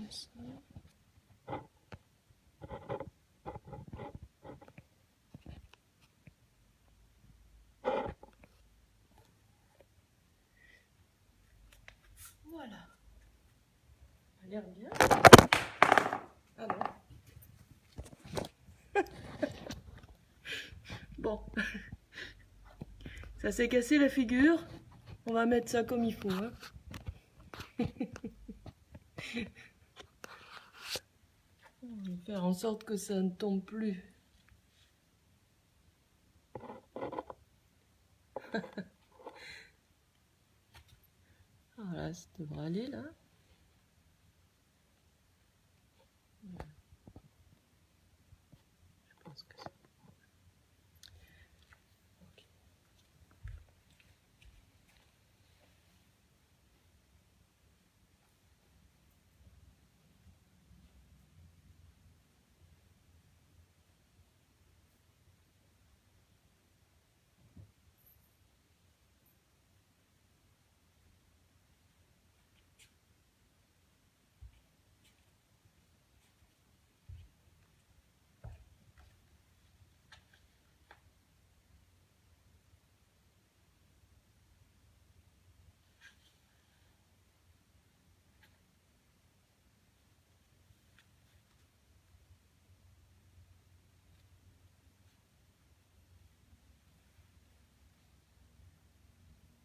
ici. Voilà. Ça a l'air bien. Ah non. Bon. Ça s'est cassé la figure. On va mettre ça comme il faut. Hein. On va faire en sorte que ça ne tombe plus. Voilà, ça devrait aller là. Je pense que c'est... Ok.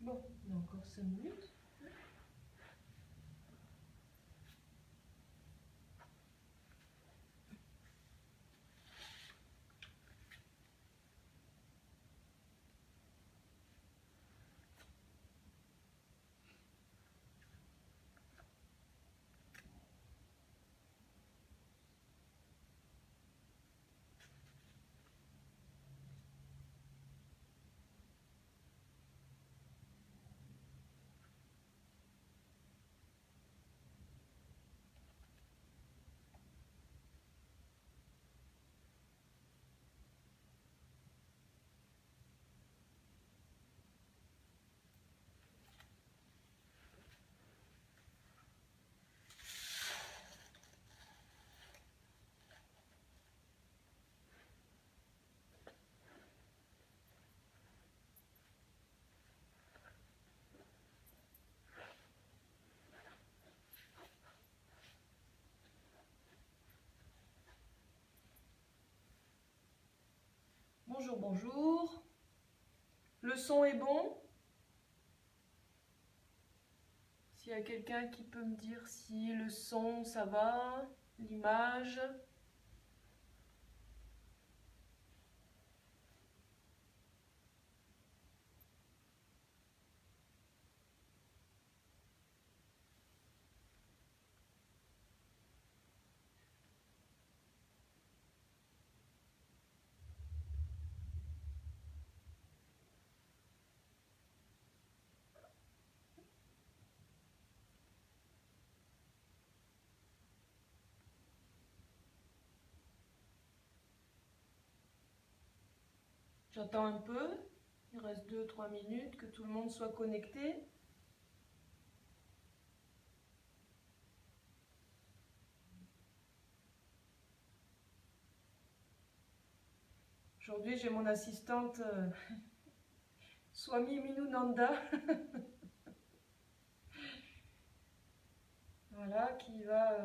Bon, on a encore 5 minutes. Bonjour, bonjour. Le son est bon? S'il y a quelqu'un qui peut me dire si le son, ça va, l'image. J'attends un peu. Il reste 2-3 minutes que tout le monde soit connecté. Aujourd'hui, j'ai mon assistante Swami Minunanda. Voilà, qui va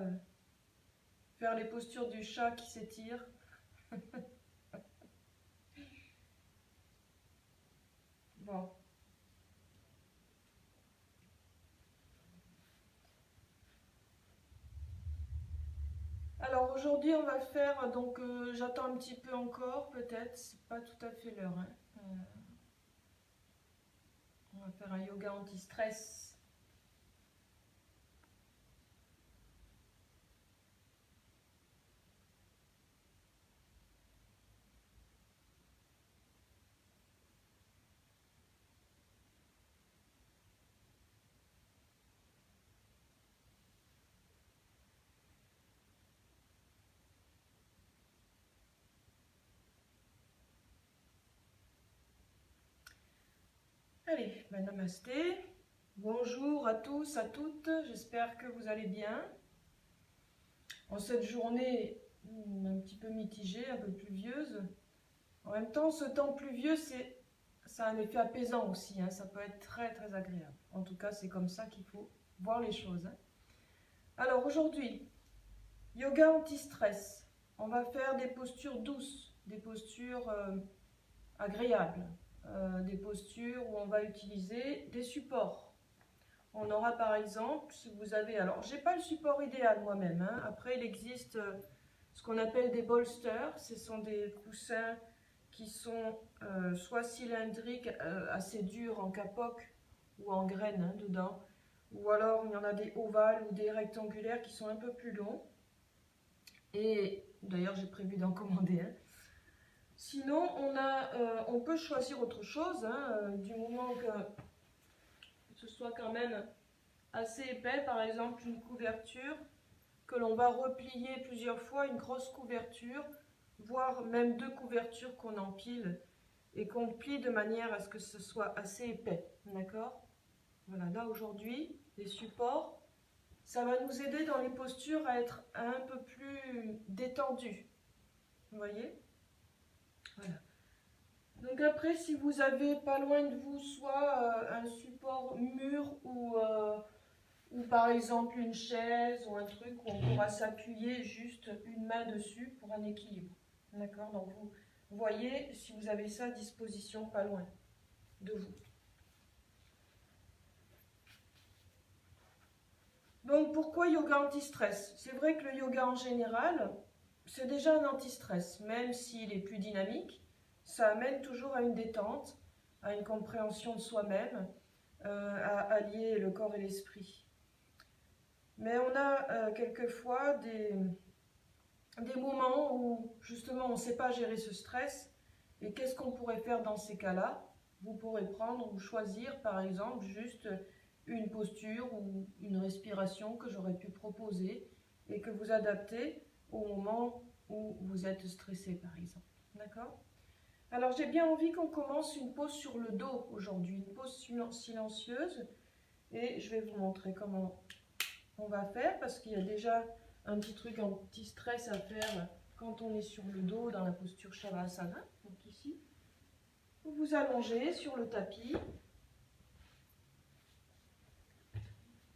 faire les postures du chat qui s'étire. Bon. Alors aujourd'hui, on va faire, donc j'attends un petit peu encore, peut-être, c'est pas tout à fait l'heure. Hein. On va faire un yoga anti-stress. Allez, ben namasté. Bonjour à tous, à toutes. J'espère que vous allez bien. en cette journée un petit peu mitigée, un peu pluvieuse. En même temps, ce temps pluvieux, ça a un effet apaisant aussi, hein. Ça peut être très très agréable. En tout cas, c'est comme ça qu'il faut voir les choses, hein. Alors aujourd'hui, yoga anti-stress. On va faire des postures douces, des postures agréables, des postures où on va utiliser des supports. On aura par exemple, si vous avez, alors j'ai pas le support idéal moi-même, hein. Après il existe ce qu'on appelle des bolsters, ce sont des coussins qui sont soit cylindriques, assez durs en capoc ou en graines, hein, dedans, ou alors il y en a des ovales ou des rectangulaires qui sont un peu plus longs, et d'ailleurs j'ai prévu d'en commander un. Sinon on peut choisir autre chose, hein, du moment que ce soit quand même assez épais, par exemple une couverture que l'on va replier plusieurs fois, une grosse couverture, voire même 2 couvertures qu'on empile et qu'on plie de manière à ce que ce soit assez épais, d'accord? Voilà, là aujourd'hui, les supports, ça va nous aider dans les postures à être un peu plus détendus, vous voyez? Voilà. Donc après, si vous avez pas loin de vous soit un support mûr ou par exemple une chaise ou un truc où on pourra s'appuyer juste une main dessus pour un équilibre. D'accord? Donc vous voyez si vous avez ça à disposition pas loin de vous. Donc pourquoi yoga anti-stress? C'est vrai que le yoga en général, c'est déjà un anti-stress, même s'il est plus dynamique, ça amène toujours à une détente, à une compréhension de soi-même, à allier le corps et l'esprit. Mais on a quelquefois des moments où justement on ne sait pas gérer ce stress. Et qu'est-ce qu'on pourrait faire dans ces cas-là? Vous pourrez prendre ou choisir par exemple juste une posture ou une respiration que j'aurais pu proposer et que vous adaptez au moment où vous êtes stressé par exemple. D'accord? Alors j'ai bien envie qu'on commence une pause sur le dos aujourd'hui, une pause silencieuse, et je vais vous montrer comment on va faire parce qu'il y a déjà un petit truc anti-stress à faire quand on est sur le dos dans la posture Shavasana. Donc ici, vous vous allongez sur le tapis.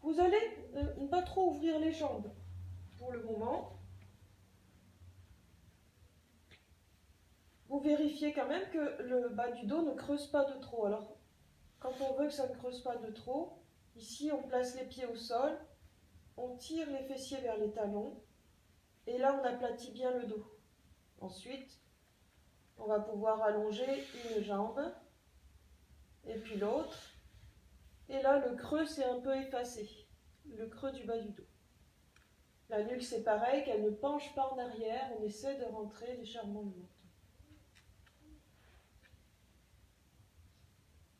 Vous allez ne pas trop ouvrir les jambes pour le moment. Vous vérifiez quand même que le bas du dos ne creuse pas de trop. Alors, quand on veut que ça ne creuse pas de trop, ici on place les pieds au sol, on tire les fessiers vers les talons, et là on aplatit bien le dos. Ensuite, on va pouvoir allonger une jambe, et puis l'autre. Et là, le creux s'est un peu effacé, le creux du bas du dos. La nuque, c'est pareil, qu'elle ne penche pas en arrière, on essaie de rentrer légèrement le menton.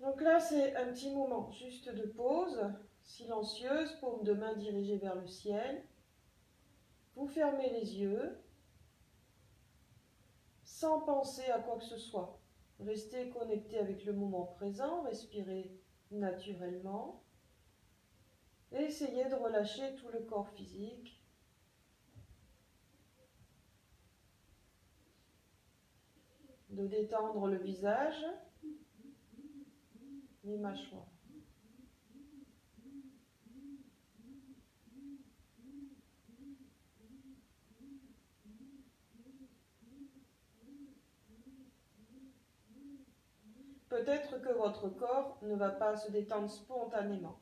Donc là, c'est un petit moment juste de pause, silencieuse, paume de main dirigée vers le ciel. Vous fermez les yeux, sans penser à quoi que ce soit. Restez connecté avec le moment présent, respirez naturellement. Et essayez de relâcher tout le corps physique. De détendre le visage, les mâchoires. Peut-être que votre corps ne va pas se détendre spontanément.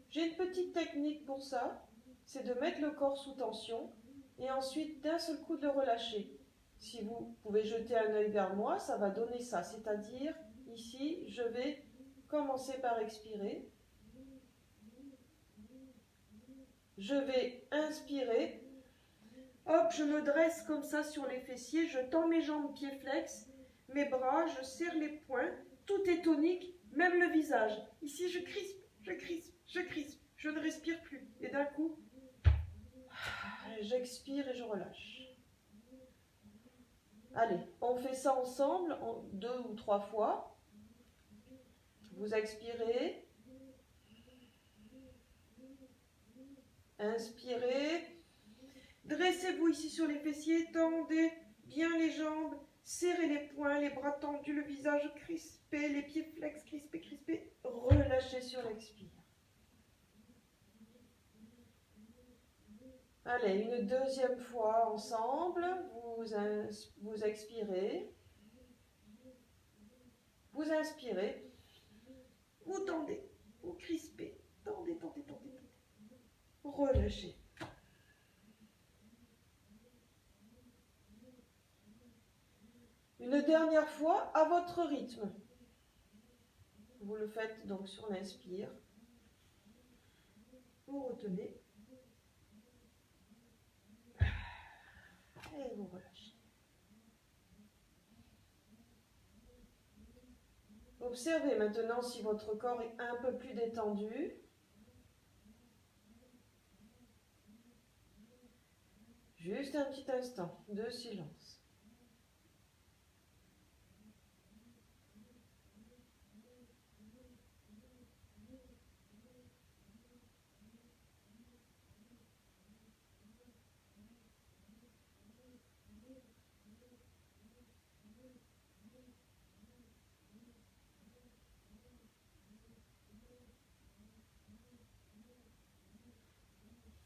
J'ai une petite technique pour ça, c'est de mettre le corps sous tension et ensuite d'un seul coup de le relâcher. Si vous pouvez jeter un œil vers moi, ça va donner ça, c'est-à-dire ici, je vais commencer par expirer. Je vais inspirer. Hop, je me dresse comme ça sur les fessiers, je tends mes jambes pieds flex, mes bras, je serre les poings, tout est tonique, même le visage. Ici, je crispe, je crispe, je crispe, je ne respire plus. Et d'un coup, j'expire et je relâche. Allez, on fait ça ensemble, 2 ou 3 fois. Vous expirez. Inspirez. Dressez-vous ici sur les fessiers, tendez bien les jambes, serrez les poings, les bras tendus, le visage crispé, les pieds flex, crispés, crispés. Relâchez sur l'expire. Allez, une deuxième fois ensemble, vous expirez, vous inspirez, vous tendez, vous crispez, tendez, tendez, tendez, tendez. Relâchez. Une dernière fois à votre rythme. Vous le faites donc sur l'inspire. Vous retenez. Et vous relâchez. Observez maintenant si votre corps est un peu plus détendu. Juste un petit instant de silence.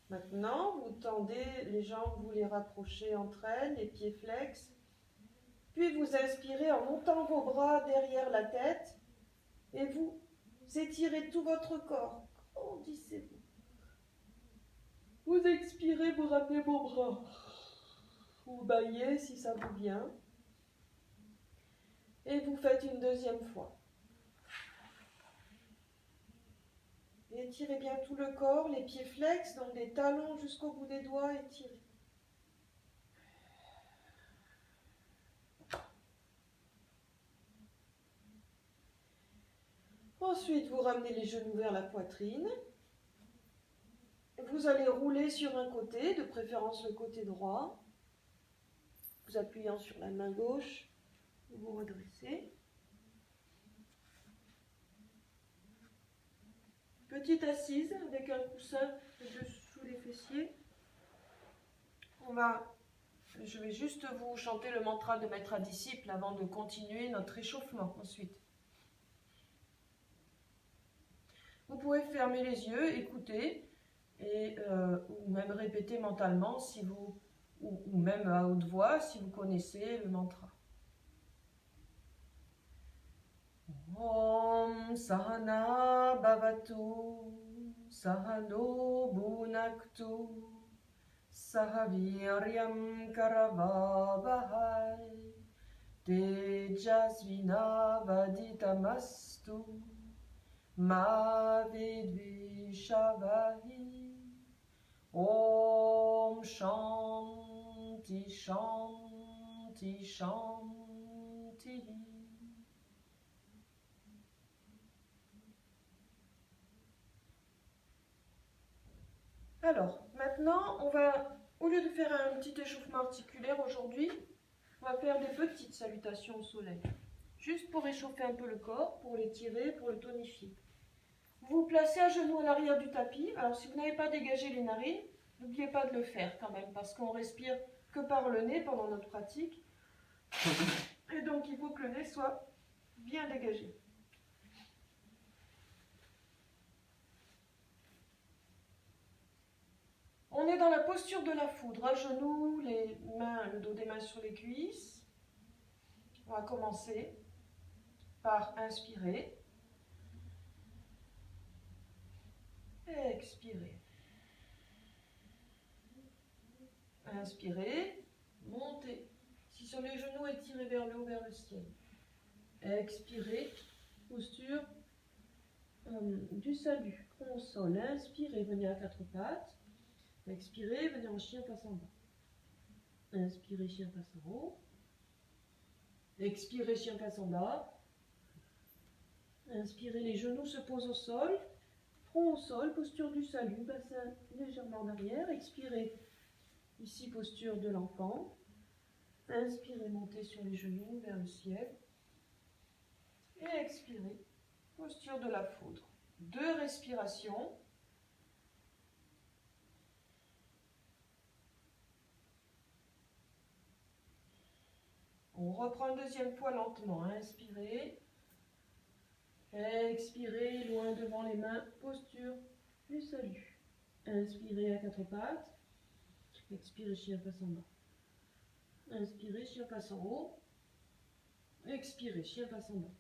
Maintenant, vous tendez les jambes, vous les rapprochez entre elles, les pieds flex. Puis vous inspirez en montant vos bras derrière la tête et vous étirez tout votre corps. Grandissez-vous. Vous expirez, vous ramenez vos bras. Vous baillez si ça vous vient. Et vous faites une deuxième fois. Étirez bien tout le corps, les pieds flex, donc des talons jusqu'au bout des doigts, étirez. Ensuite, vous ramenez les genoux vers la poitrine. Vous allez rouler sur un côté, de préférence le côté droit. Vous appuyant sur la main gauche, vous redressez. Petite assise avec un coussin dessous les fessiers. Je vais juste vous chanter le mantra de maître à disciple avant de continuer notre échauffement ensuite. Vous pouvez fermer les yeux, écouter ou même répéter mentalement ou même à haute voix si vous connaissez le mantra. Om Sahana Bhavatu Sahano Bhunaktu Sahaviryam Karavavahai Tejasvina Vaditamastu Ma Vidvishavahi Om Shanti Shanti Shanti. Alors, maintenant, au lieu de faire un petit échauffement articulaire aujourd'hui, on va faire des petites salutations au soleil. Juste pour réchauffer un peu le corps, pour l'étirer, pour le tonifier. Vous vous placez à genoux à l'arrière du tapis. Alors, si vous n'avez pas dégagé les narines, n'oubliez pas de le faire quand même, parce qu'on respire que par le nez pendant notre pratique. Et donc, il faut que le nez soit bien dégagé. On est dans la posture de la foudre, à genoux, les mains, le dos des mains sur les cuisses. On va commencer par inspirer. Expirez. Inspirez, montez. Si sur les genoux, étirez vers le haut, vers le ciel. Expirez, posture du salut. Front au sol. Inspirez, venez à quatre pattes. Expirez, venez en chien face en bas. Inspirez, chien face en haut. Expirez, chien face en bas. Inspirez, les genoux se posent au sol. Front au sol, posture du salut, bassin légèrement en arrière. Expirez, ici posture de l'enfant. Inspirez, montez sur les genoux vers le ciel. Et expirez, posture de la foudre. 2 respirations. reprend une deuxième fois lentement. Inspirez. Expirez, loin devant les mains, posture du salut. Inspirez à quatre pattes. Expirez, chien face en bas. Inspirez, chien face en haut. Expirez, chien face en bas.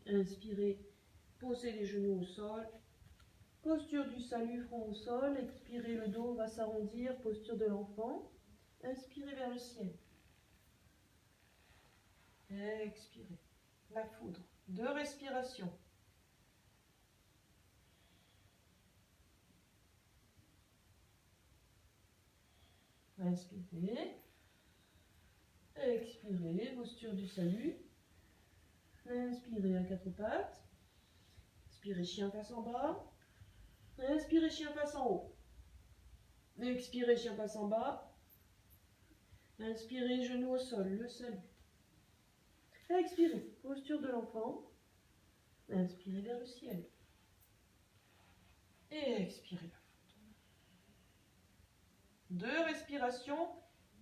Inspirez, posez les genoux au sol. Posture du salut, front au sol. Expirez, le dos va s'arrondir, posture de l'enfant. Inspirez vers le ciel. Expirez, la foudre. 2 respirations. Inspirez. Expirez, posture du salut. Inspirez à quatre pattes. Expirez, chien face en bas. Inspirez, chien face en haut. Expirez, chien face en bas. Inspirez, genou au sol, le salut. Expirez, posture de l'enfant. Inspirez vers le ciel. Et expirez. 2 respirations.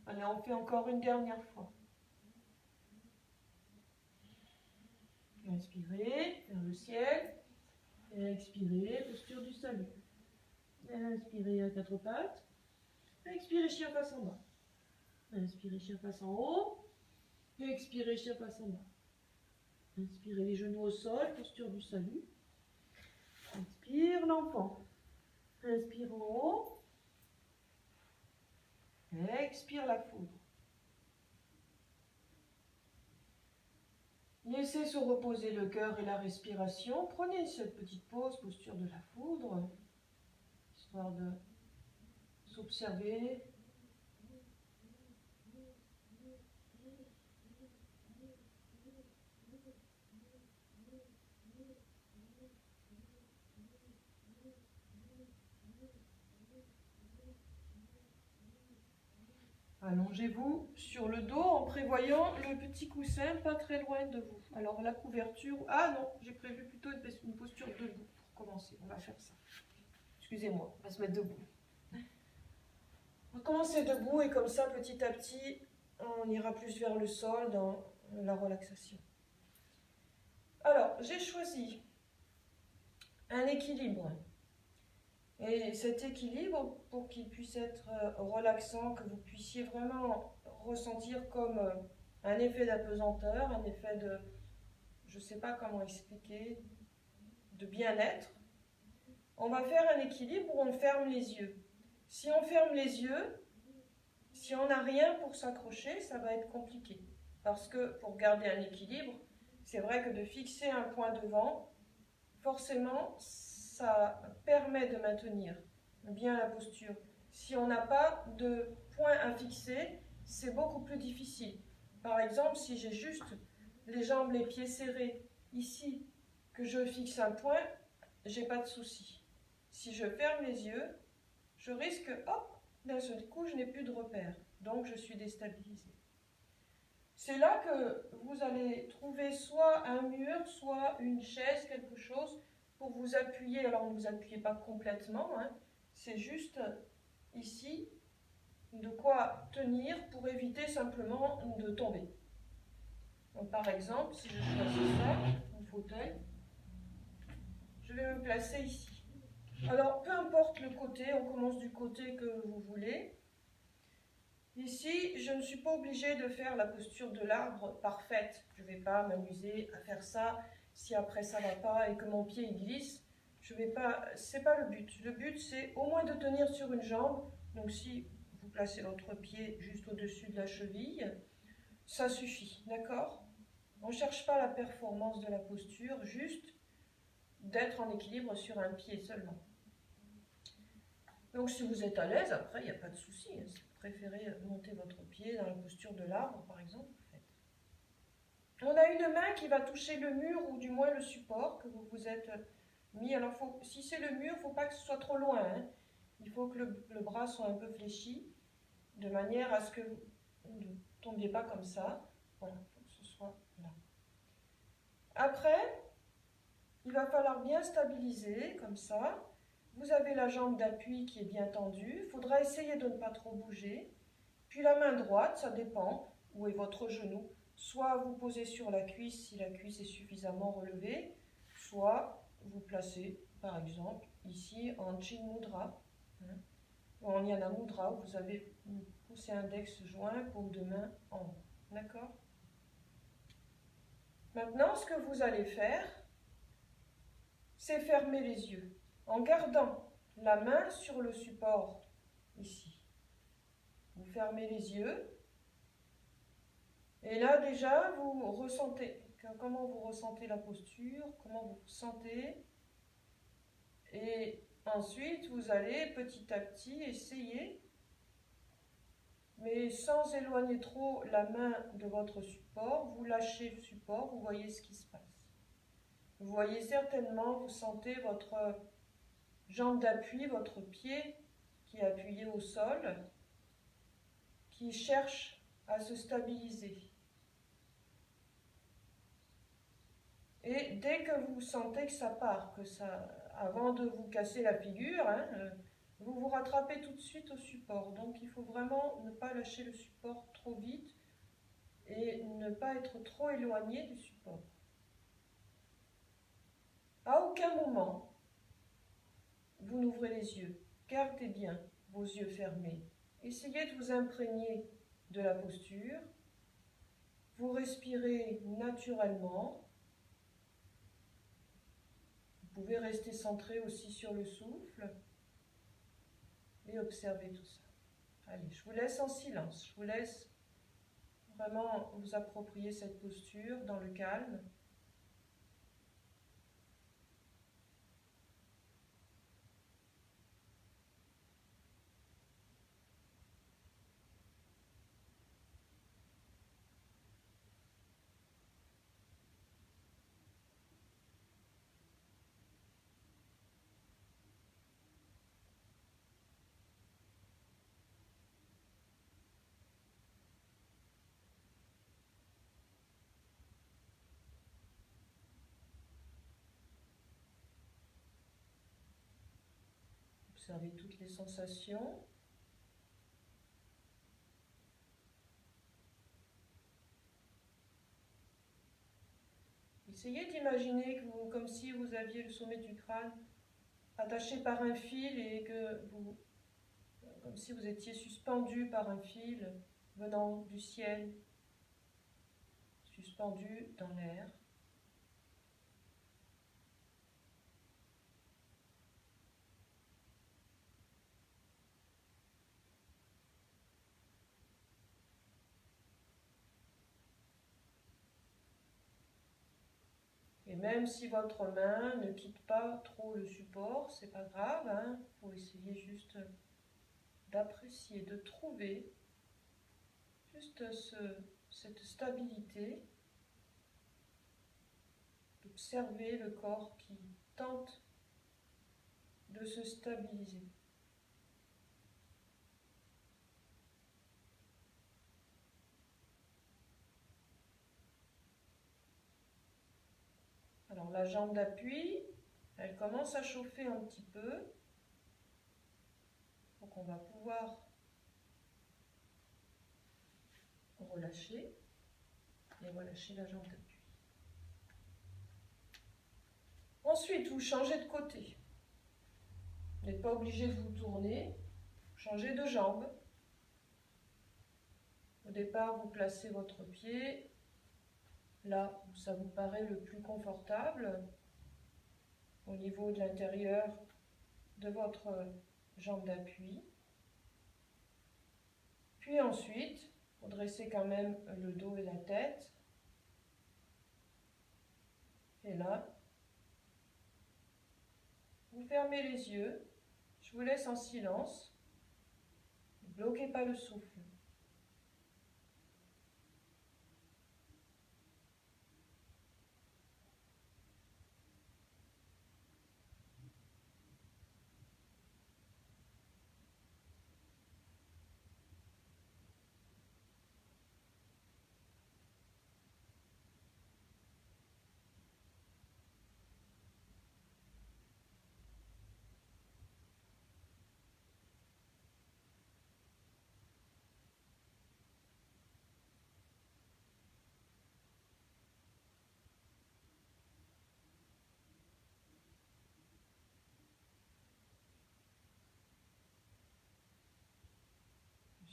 Allez, on fait encore une dernière fois. Inspirez vers le ciel. Expirez, posture du salut. Inspirez à quatre pattes. Expirez, chien face en bas. Inspirez, chien face en haut. Expirez, chien face en bas. Inspirez les genoux au sol, posture du salut. Inspire l'enfant. Inspire en haut. Expire la foudre. Laissez se reposer le cœur et la respiration. Prenez cette petite pause, posture de la foudre, histoire de s'observer. Allongez-vous sur le dos en prévoyant le petit coussin pas très loin de vous. Alors la couverture... Ah non, j'ai prévu plutôt une posture debout pour commencer. On va faire ça. Excusez-moi, on va se mettre debout. On va commencer debout et comme ça, petit à petit, on ira plus vers le sol dans la relaxation. Alors, j'ai choisi un équilibre. Et cet équilibre, pour qu'il puisse être relaxant, que vous puissiez vraiment ressentir comme un effet d'apesanteur, un effet de, je ne sais pas comment expliquer, de bien-être, on va faire un équilibre où on ferme les yeux. Si on ferme les yeux, si on n'a rien pour s'accrocher, ça va être compliqué. Parce que pour garder un équilibre, c'est vrai que de fixer un point devant, forcément, ça permet de maintenir bien la posture. Si on n'a pas de point à fixer, c'est beaucoup plus difficile. Par exemple, si j'ai juste les jambes, les pieds serrés ici, que je fixe un point, j'ai pas de souci. Si je ferme les yeux, je risque, hop, d'un seul coup, je n'ai plus de repère. Donc, je suis déstabilisée. C'est là que vous allez trouver soit un mur, soit une chaise, quelque chose, pour vous appuyer. Alors, ne vous appuyez pas complètement, hein. C'est juste ici de quoi tenir pour éviter simplement de tomber. Donc, par exemple, si je choisis ça, mon fauteuil, je vais me placer ici. Alors, peu importe le côté, on commence du côté que vous voulez. Ici, je ne suis pas obligée de faire la posture de l'arbre parfaite. Je ne vais pas m'amuser à faire ça. Si après ça ne va pas et que mon pied il glisse, je vais pas. C'est pas le but. Le but, c'est au moins de tenir sur une jambe. Donc, si vous placez l'autre pied juste au-dessus de la cheville, ça suffit, d'accord? On ne cherche pas la performance de la posture, juste d'être en équilibre sur un pied seulement. Donc, si vous êtes à l'aise, après, il n'y a pas de souci. Si vous préférez monter votre pied dans la posture de l'arbre, par exemple, vous faites. On a une main qui va toucher le mur ou du moins le support que vous vous êtes mis. Alors, si c'est le mur, il ne faut pas que ce soit trop loin, hein. Il faut que le bras soit un peu fléchi, de manière à ce que vous ne tombiez pas comme ça. Voilà, il faut que ce soit là. Après, il va falloir bien stabiliser, comme ça. Vous avez la jambe d'appui qui est bien tendue. Il faudra essayer de ne pas trop bouger. Puis la main droite, ça dépend. où est votre genou. Soit vous posez sur la cuisse si la cuisse est suffisamment relevée, soit vous placez, par exemple, ici en Chin Mudra, hein, ou en Yana Mudra, où vous avez poussé index joint, paume de main en haut. D'accord? Maintenant, ce que vous allez faire, c'est fermer les yeux en gardant la main sur le support ici. Vous fermez les yeux et là déjà vous ressentez comment vous ressentez la posture, comment vous vous sentez, et ensuite vous allez petit à petit essayer, mais sans éloigner trop la main de votre support. Vous lâchez le support, vous voyez ce qui se passe. Vous voyez certainement, vous sentez votre jambe d'appui, votre pied qui est appuyé au sol, qui cherche à se stabiliser. Et dès que vous sentez que ça part, avant de vous casser la figure, hein, vous vous rattrapez tout de suite au support. Donc il faut vraiment ne pas lâcher le support trop vite et ne pas être trop éloigné du support. À aucun moment, vous n'ouvrez les yeux. Gardez bien vos yeux fermés. Essayez de vous imprégner de la posture. Vous respirez naturellement. Vous pouvez rester centré aussi sur le souffle et observer tout ça. Allez, je vous laisse en silence. Je vous laisse vraiment vous approprier cette posture dans le calme. Observez toutes les sensations. Essayez d'imaginer que vous, comme si vous aviez le sommet du crâne attaché par un fil et que vous, comme si vous étiez suspendu par un fil venant du ciel, suspendu dans l'air. Et même si votre main ne quitte pas trop le support, c'est pas grave, hein, faut essayer juste d'apprécier, de trouver juste cette stabilité, d'observer le corps qui tente de se stabiliser. Alors la jambe d'appui, elle commence à chauffer un petit peu. Donc on va pouvoir relâcher et relâcher la jambe d'appui. Ensuite, vous changez de côté. Vous n'êtes pas obligé de vous tourner. Changez de jambe. Au départ, vous placez votre pied là où ça vous paraît le plus confortable, au niveau de l'intérieur de votre jambe d'appui. Puis ensuite, vous dressez quand même le dos et la tête. Et là, vous fermez les yeux. Je vous laisse en silence. Ne bloquez pas le souffle.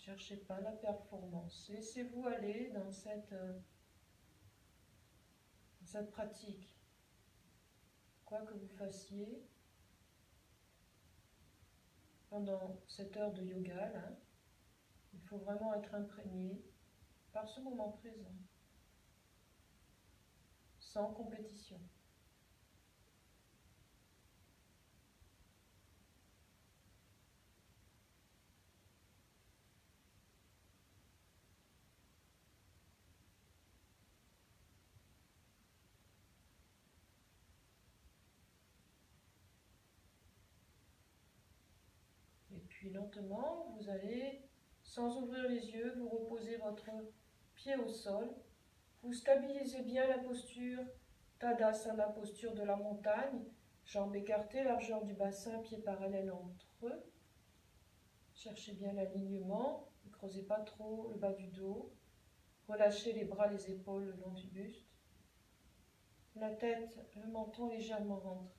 cherchez pas la performance. Laissez-vous aller dans cette pratique. Quoi que vous fassiez pendant cette heure de yoga, là, il faut vraiment être imprégné par ce moment présent, sans compétition. Et puis lentement, vous allez, sans ouvrir les yeux, vous reposez votre pied au sol. Vous stabilisez bien la posture Tadasana, posture de la montagne. Jambes écartées, largeur du bassin, pieds parallèles entre eux. Cherchez bien l'alignement, ne creusez pas trop le bas du dos. Relâchez les bras, les épaules le long du buste. La tête, le menton légèrement rentré.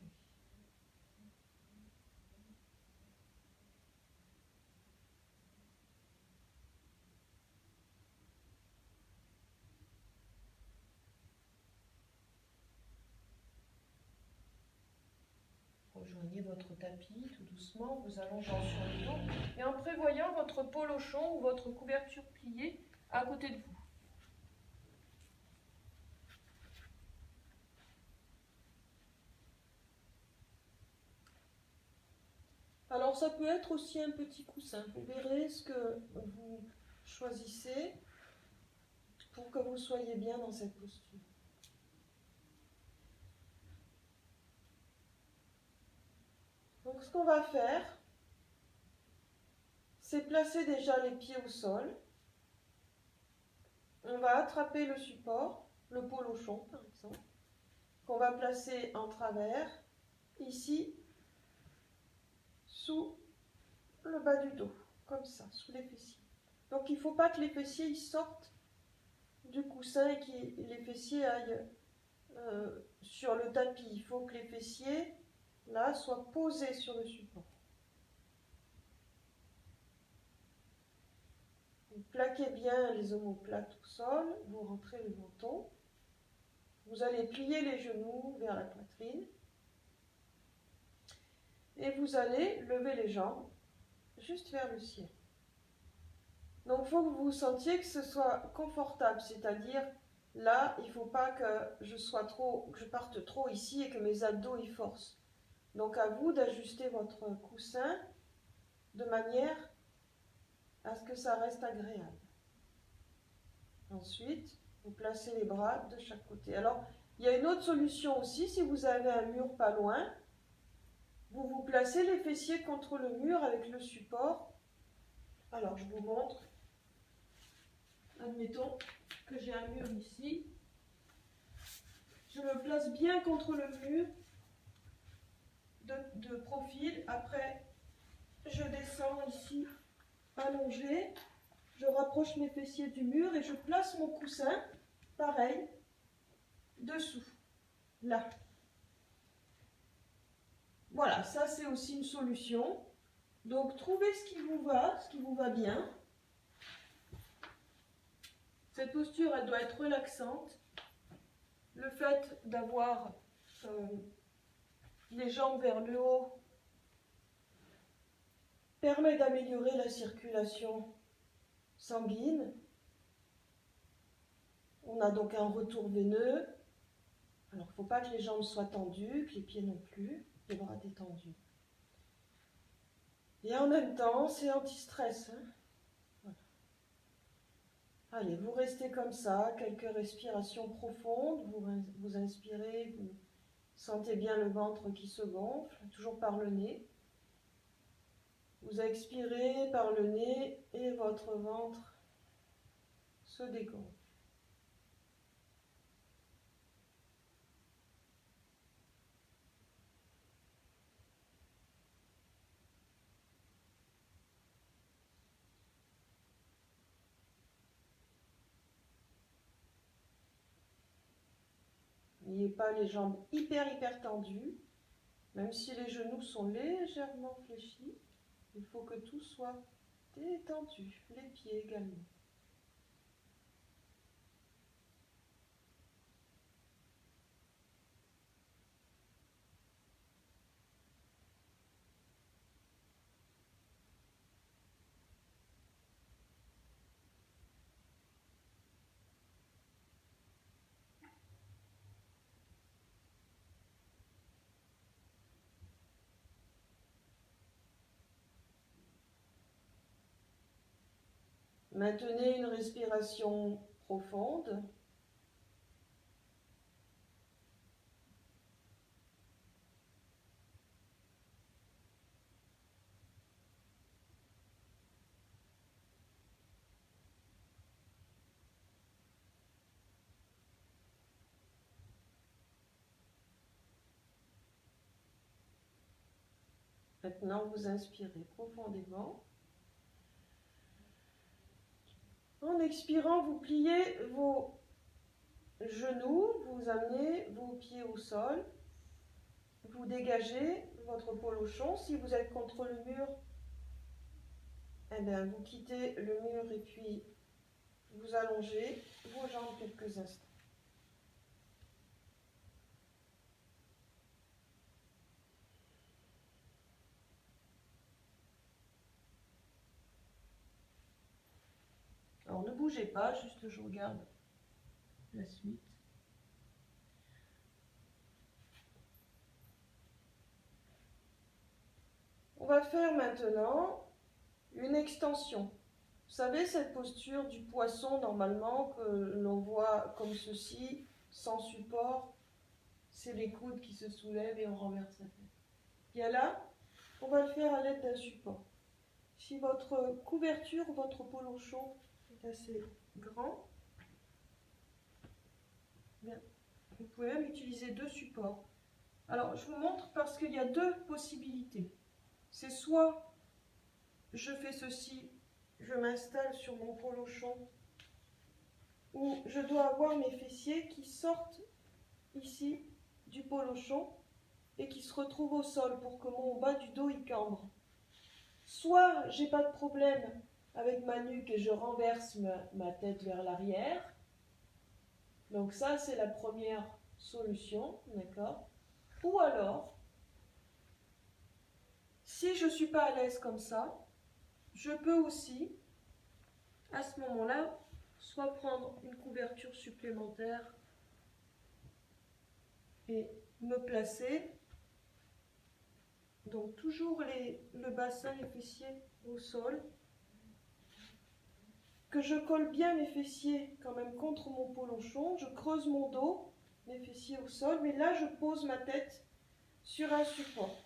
Rejoignez votre tapis tout doucement, vous allongeant sur le dos et en prévoyant votre polochon ou votre couverture pliée à côté de vous. Alors ça peut être aussi un petit coussin. Vous verrez ce que vous choisissez pour que vous soyez bien dans cette posture. Donc ce qu'on va faire, c'est placer déjà les pieds au sol. On va attraper le support, le polochon par exemple, qu'on va placer en travers, ici, sous le bas du dos, comme ça, sous les fessiers. Donc il ne faut pas que les fessiers ils sortent du coussin et que les fessiers aillent sur le tapis. Il faut que les fessiers, là, soient posés sur le support. Vous plaquez bien les omoplates au sol, vous rentrez le menton. Vous allez plier les genoux vers la poitrine. Et vous allez lever les jambes juste vers le ciel. Donc il faut que vous sentiez que ce soit confortable, c'est-à-dire là, il ne faut pas que je parte trop ici et que mes abdos y forcent. Donc à vous d'ajuster votre coussin de manière à ce que ça reste agréable. Ensuite, vous placez les bras de chaque côté. Alors, il y a une autre solution aussi, si vous avez un mur pas loin, vous vous placez les fessiers contre le mur avec le support. Alors, je vous montre. Admettons que j'ai un mur ici. Je me place bien contre le mur de profil. Après, je descends ici, allongé. Je rapproche mes fessiers du mur et je place mon coussin, pareil, dessous, là. Voilà, ça c'est aussi une solution. Donc trouvez ce qui vous va bien. Cette posture, elle doit être relaxante. Le fait d'avoir les jambes vers le haut permet d'améliorer la circulation sanguine. On a donc un retour veineux. Alors, il ne faut pas que les jambes soient tendues, que les pieds non plus, les bras détendus. Et en même temps, c'est anti-stress. Hein, voilà. Allez, vous restez comme ça, quelques respirations profondes. Vous inspirez, vous sentez bien le ventre qui se gonfle, toujours par le nez. Vous expirez par le nez et votre ventre se dégonfle. N'ayez pas les jambes hyper tendues, même si les genoux sont légèrement fléchis. Il faut que tout soit détendu, les pieds également. Maintenez une respiration profonde. Maintenant, vous inspirez profondément. En expirant, vous pliez vos genoux, vous amenez vos pieds au sol, vous dégagez votre polochon. Si vous êtes contre le mur, eh bien, vous quittez le mur et puis vous allongez vos jambes quelques instants. Alors, ne bougez pas, juste je regarde la suite. On va faire maintenant une extension. Vous savez, cette posture du poisson, normalement, que l'on voit comme ceci, sans support, c'est les coudes qui se soulèvent et on renverse la tête. Bien là, on va le faire à l'aide d'un support. Si votre couverture, votre polochon est assez grand, bien, vous pouvez même utiliser deux supports. Alors, je vous montre parce qu'il y a deux possibilités. C'est soit je fais ceci, je m'installe sur mon polochon, ou je dois avoir mes fessiers qui sortent ici du polochon et qui se retrouvent au sol pour que mon bas du dos y cambre. Soit j'ai pas de problème avec ma nuque et je renverse ma tête vers l'arrière. Donc ça, c'est la première solution, d'accord? Ou alors, si je ne suis pas à l'aise comme ça, je peux aussi, à ce moment-là, soit prendre une couverture supplémentaire et me placer. Donc toujours le bassin, les fessiers au sol. Que je colle bien mes fessiers quand même contre mon polochon. Je creuse mon dos, mes fessiers au sol, mais là je pose ma tête sur un support.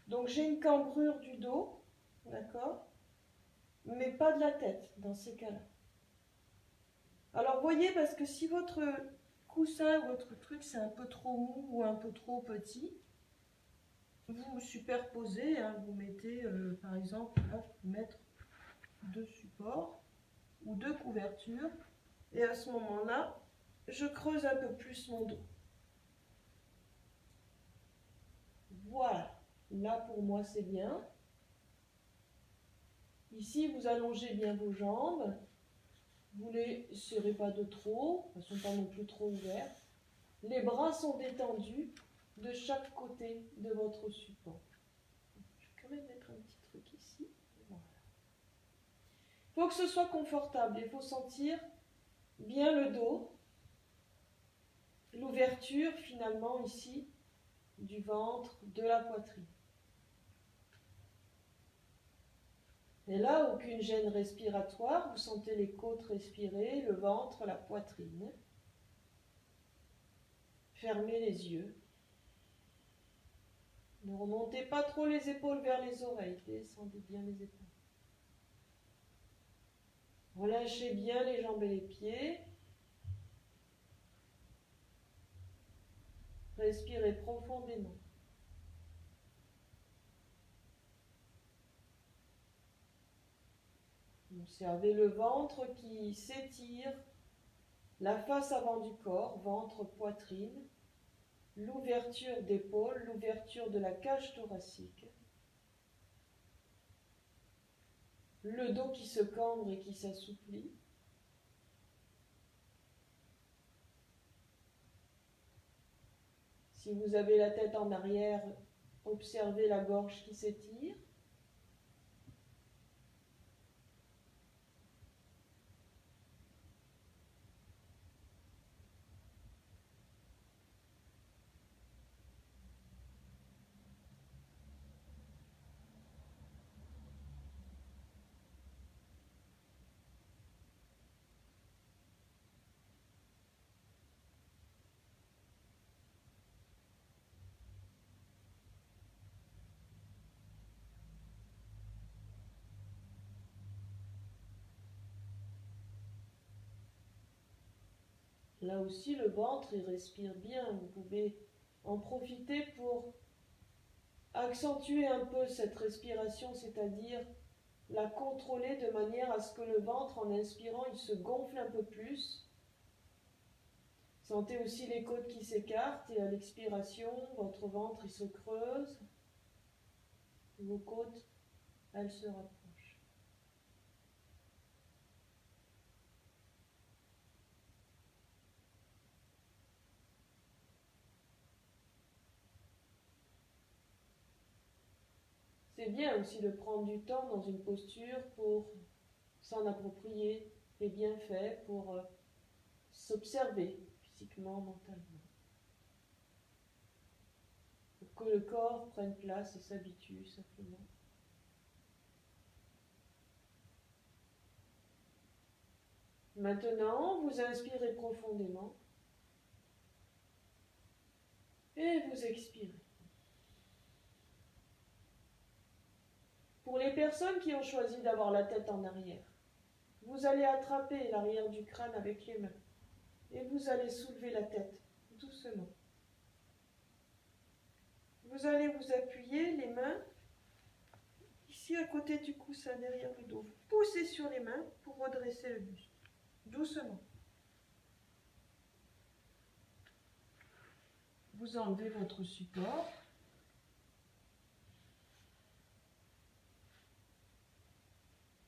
Donc j'ai une cambrure du dos, d'accord, mais pas de la tête dans ces cas-là. Alors voyez, parce que si votre coussin, votre truc, c'est un peu trop mou ou un peu trop petit, vous superposez, hein, vous mettez, par exemple, là, je peux mettre deux supports ou deux couvertures, et à ce moment-là, je creuse un peu plus mon dos. Voilà, là pour moi c'est bien. Ici, vous allongez bien vos jambes, vous ne les serrez pas de trop, elles ne sont pas non plus trop ouvertes. Les bras sont détendus de chaque côté de votre support. Je vais quand même mettre un petit truc ici. Voilà. Il faut que ce soit confortable, il faut sentir bien le dos, l'ouverture finalement ici du ventre, de la poitrine. Et là, aucune gêne respiratoire, vous sentez les côtes respirer, le ventre, la poitrine. Fermez les yeux. Ne remontez pas trop les épaules vers les oreilles, descendez bien les épaules. Relâchez bien les jambes et les pieds. Respirez profondément. Observez le ventre qui s'étire, la face avant du corps, ventre, poitrine, l'ouverture d'épaule, l'ouverture de la cage thoracique. le dos qui se cambre et qui s'assouplit. Si vous avez la tête en arrière, observez la gorge qui s'étire. Là aussi, le ventre, il respire bien. Vous pouvez en profiter pour accentuer un peu cette respiration, c'est-à-dire la contrôler de manière à ce que le ventre, en inspirant, il se gonfle un peu plus. Sentez aussi les côtes qui s'écartent et à l'expiration, votre ventre, il se creuse. Vos côtes, elles se rapprochent. C'est bien aussi de prendre du temps dans une posture pour s'en approprier les bienfaits, pour s'observer physiquement, mentalement. Pour que le corps prenne place et s'habitue simplement. Maintenant, vous inspirez profondément et vous expirez. Pour les personnes qui ont choisi d'avoir la tête en arrière, vous allez attraper l'arrière du crâne avec les mains et vous allez soulever la tête doucement. Vous allez vous appuyer les mains ici à côté du coussin derrière le dos. Vous poussez sur les mains pour redresser le buste, doucement. Vous enlevez votre support.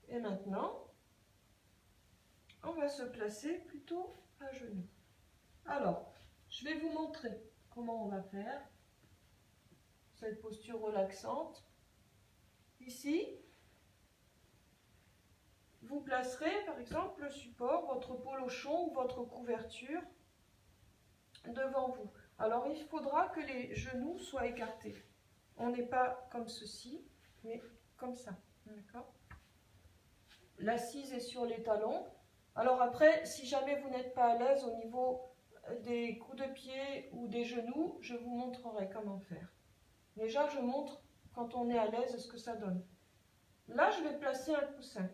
Et maintenant, on va se placer plutôt à genoux. Alors, je vais vous montrer comment on va faire cette posture relaxante. Ici, vous placerez par exemple le support, votre polochon ou votre couverture devant vous. Alors, il faudra que les genoux soient écartés. On n'est pas comme ceci, mais comme ça. D'accord ? L'assise est sur les talons. Alors après, si jamais vous n'êtes pas à l'aise au niveau des coups de pied ou des genoux, je vous montrerai comment faire. Déjà, je montre quand on est à l'aise ce que ça donne. Là, je vais placer un coussin.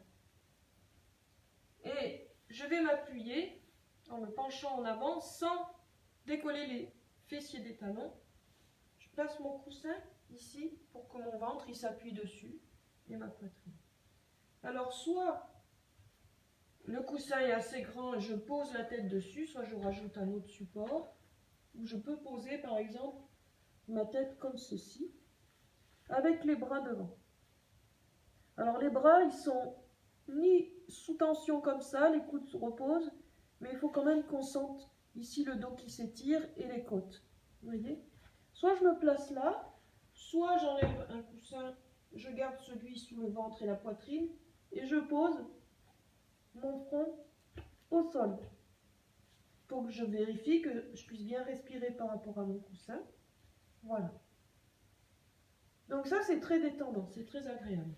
Et je vais m'appuyer en me penchant en avant sans décoller les fessiers des talons. Je place mon coussin ici pour que mon ventre il s'appuie dessus et ma poitrine. Alors, soit le coussin est assez grand et je pose la tête dessus, soit je rajoute un autre support, ou je peux poser par exemple ma tête comme ceci, avec les bras devant. Alors les bras, ils sont ni sous tension comme ça, les coudes se reposent, mais il faut quand même qu'on sente ici le dos qui s'étire et les côtes. Vous voyez ? Soit je me place là, soit j'enlève un coussin, je garde celui sous le ventre et la poitrine, et je pose mon front au sol. Il faut que je vérifie que je puisse bien respirer par rapport à mon coussin. Voilà. Donc ça, c'est très détendant, c'est très agréable.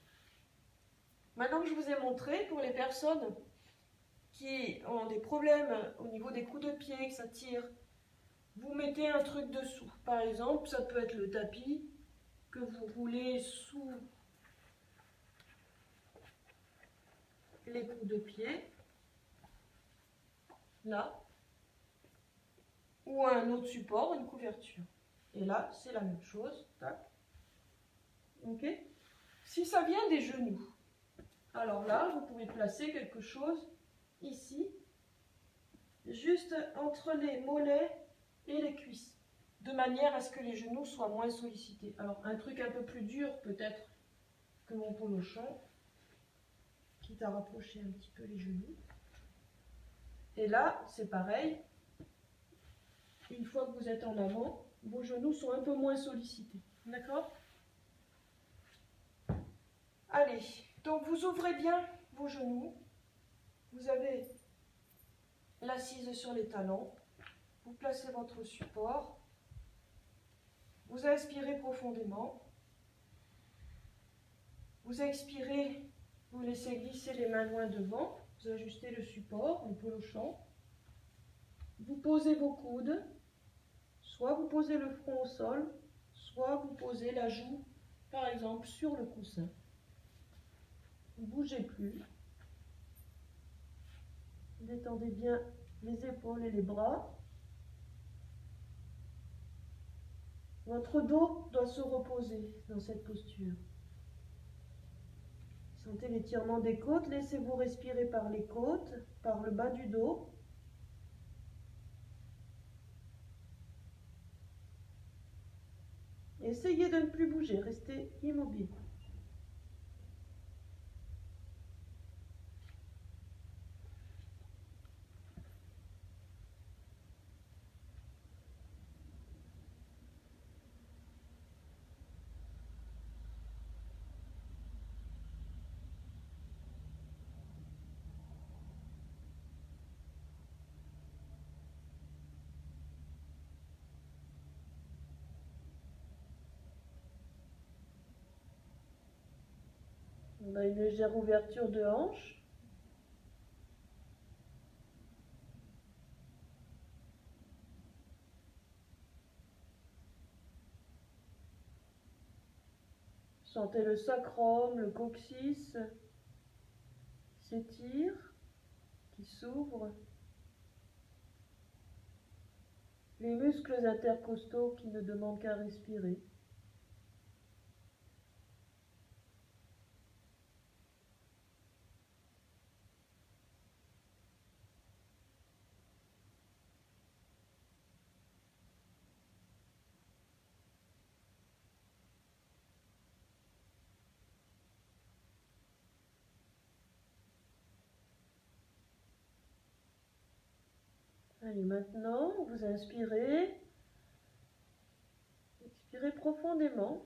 Maintenant que je vous ai montré, pour les personnes qui ont des problèmes au niveau des coups de pied, que ça tire, vous mettez un truc dessous. Par exemple, ça peut être le tapis que vous roulez sous les coups de pied, là, ou un autre support, une couverture. Et là, c'est la même chose. Tac. Ok ? Si ça vient des genoux, alors là, vous pouvez placer quelque chose ici, juste entre les mollets et les cuisses, de manière à ce que les genoux soient moins sollicités. Alors, un truc un peu plus dur, peut-être, que mon polochon. quitte à rapprocher un petit peu les genoux. Et là, c'est pareil. Une fois que vous êtes en avant, vos genoux sont un peu moins sollicités. D'accord? Allez, donc vous ouvrez bien vos genoux. Vous avez l'assise sur les talons. Vous placez votre support. Vous inspirez profondément. Vous expirez, vous laissez glisser les mains loin devant. Vous ajustez le support, le polochon. Vous posez vos coudes. Soit vous posez le front au sol, soit vous posez la joue, par exemple, sur le coussin. Ne bougez plus. Détendez bien les épaules et les bras. Votre dos doit se reposer dans cette posture. Sentez l'étirement des côtes. Laissez-vous respirer par les côtes, par le bas du dos. Essayez de ne plus bouger, restez immobile. On a une légère ouverture de hanche. Sentez le sacrum, le coccyx qui s'étire, qui s'ouvre. Les muscles intercostaux qui ne demandent qu'à respirer. Allez, maintenant, vous inspirez. Expirez profondément.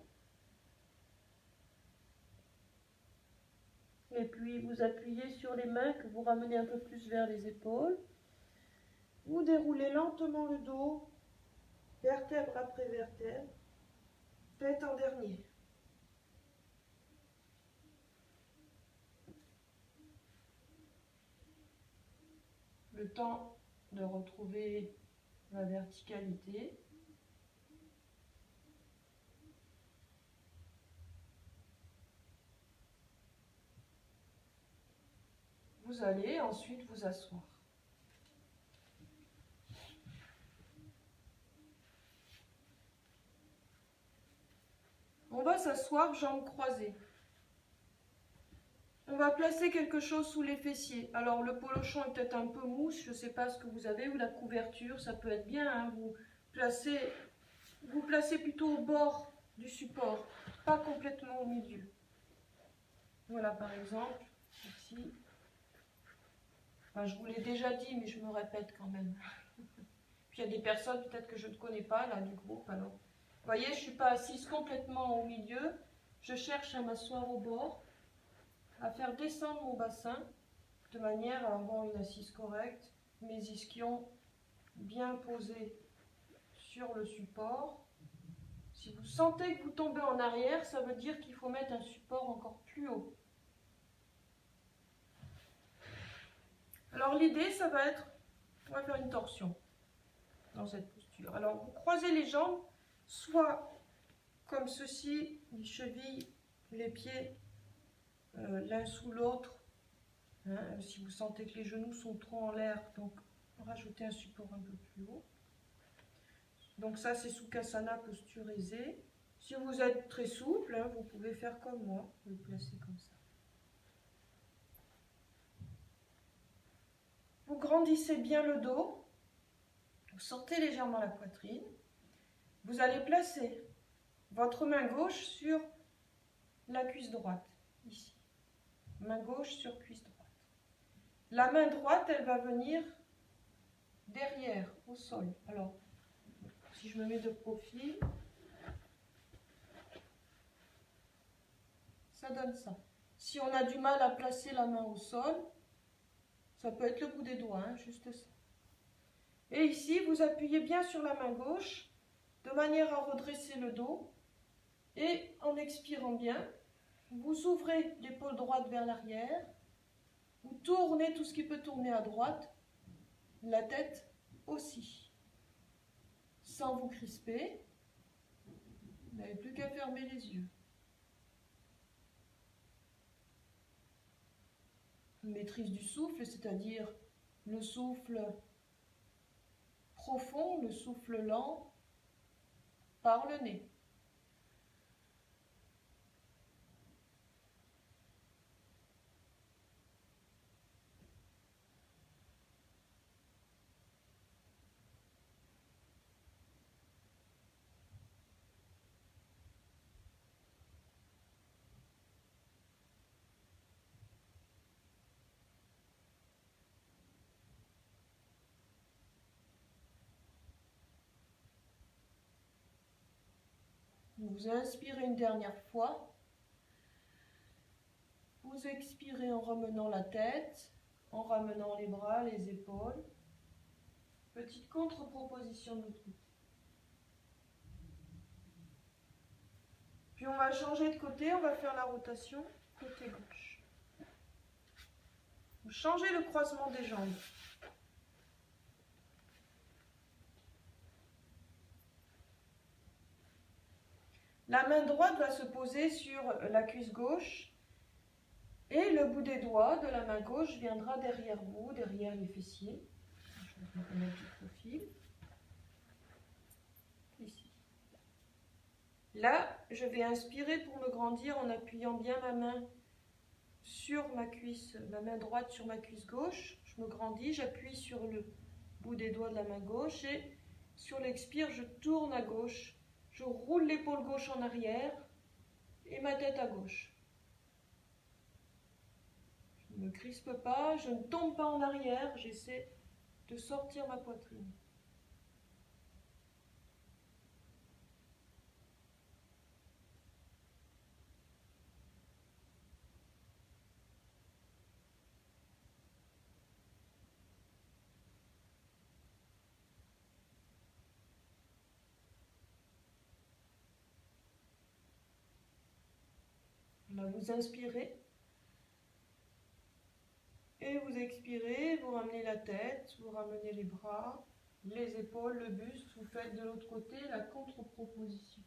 Et puis, vous appuyez sur les mains que vous ramenez un peu plus vers les épaules. Vous déroulez lentement le dos, vertèbre après vertèbre. Tête en dernier. Le temps de retrouver la verticalité. Vous allez ensuite vous asseoir. On va s'asseoir jambes croisées. On va placer quelque chose sous les fessiers. Alors le polochon est peut-être un peu mousse, je ne sais pas ce que vous avez, ou la couverture, ça peut être bien. Hein, vous placez plutôt au bord du support, pas complètement au milieu. Voilà par exemple, ici. Enfin, je vous l'ai déjà dit, mais je me répète quand même. Puis il y a des personnes peut-être que je ne connais pas là du groupe. Alors, vous voyez, je ne suis pas assise complètement au milieu. Je cherche à m'asseoir au bord, à faire descendre mon bassin de manière à avoir une assise correcte, mes ischions bien posés sur le support. Si vous sentez que vous tombez en arrière, ça veut dire qu'il faut mettre un support encore plus haut. Alors l'idée, ça va être, on va faire une torsion dans cette posture. Alors vous croisez les jambes, soit comme ceci, les chevilles, les pieds l'un sous l'autre. Hein, si vous sentez que les genoux sont trop en l'air, donc rajoutez un support un peu plus haut. Donc ça c'est Sukhasana, posture aisée. Si vous êtes très souple, hein, vous pouvez faire comme moi, vous le placez comme ça. Vous grandissez bien le dos, vous sortez légèrement la poitrine. Vous allez placer votre main gauche sur la cuisse droite, ici. main gauche sur cuisse droite. La main droite, elle va venir derrière, au sol. Alors, si je me mets de profil, ça donne ça. Si on a du mal à placer la main au sol, ça peut être le bout des doigts, hein, juste ça. Et ici, vous appuyez bien sur la main gauche, de manière à redresser le dos. Et en expirant bien, vous ouvrez l'épaule droite vers l'arrière. Vous tournez tout ce qui peut tourner à droite. La tête aussi. Sans vous crisper. Vous n'avez plus qu'à fermer les yeux. Maîtrise du souffle, c'est-à-dire le souffle profond, le souffle lent, par le nez. Vous inspirez une dernière fois. Vous expirez en ramenant la tête, en ramenant les bras, les épaules. Petite contre-proposition de l'autre côté. Puis on va changer de côté, on va faire la rotation côté gauche. Vous changez le croisement des jambes. La main droite va se poser sur la cuisse gauche et le bout des doigts de la main gauche viendra derrière vous, derrière les fessiers. Je vais mettre du profil. Ici. Là, je vais inspirer pour me grandir en appuyant bien ma main sur ma cuisse, ma main droite sur ma cuisse gauche. Je me grandis, j'appuie sur le bout des doigts de la main gauche et sur l'expire, je tourne à gauche. Je roule l'épaule gauche en arrière et ma tête à gauche. Je ne me crispe pas, je ne tombe pas en arrière, j'essaie de sortir ma poitrine. Là, vous inspirez et vous expirez, vous ramenez la tête, vous ramenez les bras, les épaules, le buste, vous faites de l'autre côté la contre-proposition.